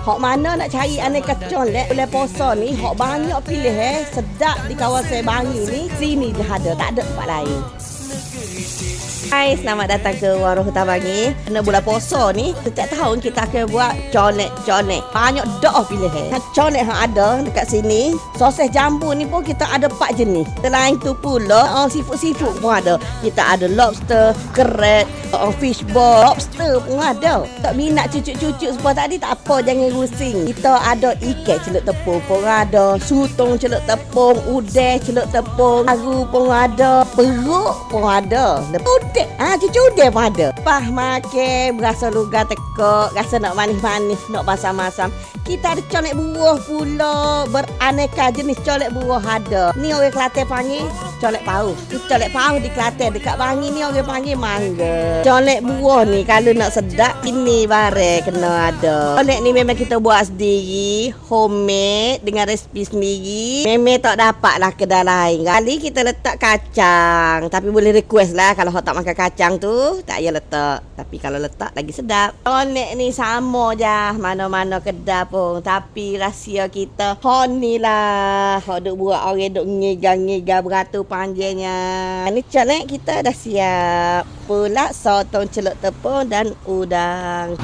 Hok mana nak cari aneka colek bulan puasa ni, hok banyak pilih sedap di kawasan Bangi ni. Sini dah ada, tak ada tempat lain. Hai, selamat datang ke Warung Hutan Bangi. Kena bulan puasa ni, setiap tahun kita akan buat colek-colek. Banyak dah pilih. Colek yang ada dekat sini. Sosis jambu ni pun kita ada 4 jenis. Selain tu pula, seafood pun ada. Kita ada lobster, keret, fish ball, lobster pun ada. Tak minat cucuk-cucuk semua tadi, tak apa, jangan rusing. Kita ada ikan celup tepung pun ada. Sutong celup tepung, udang celup tepung, paru pun ada, perut pun ada. Udang, cucu udang pun ada. Pah makan, berasa lugar tekak, rasa nak manis-manis, nak masam-masam. Kita ada colek buah pula, beraneka jenis colek buah ada. Ni orang Kelantan panggil colek pauh. Colek pauh di Kelantan, dekat Bangi ni orang panggil mangga. Colek buah ni kalau nak sedap, ini barang kena ada. Colek ni memang kita buat sendiri, homemade dengan resipi sendiri. Memang tak dapat lah kedai lain. Kali kita letak kacang, tapi boleh request lah kalau tak makan kacang tu, tak payah letak. Tapi kalau letak lagi sedap. Colek ni sama je mana-mana kedai pun, tapi rahsia kita ni lah. Hok duk buat orang duk ngegang-ngegang beratur panjangnya. Ni colek kita dah siap. Pula sotong celup tepung dan udang.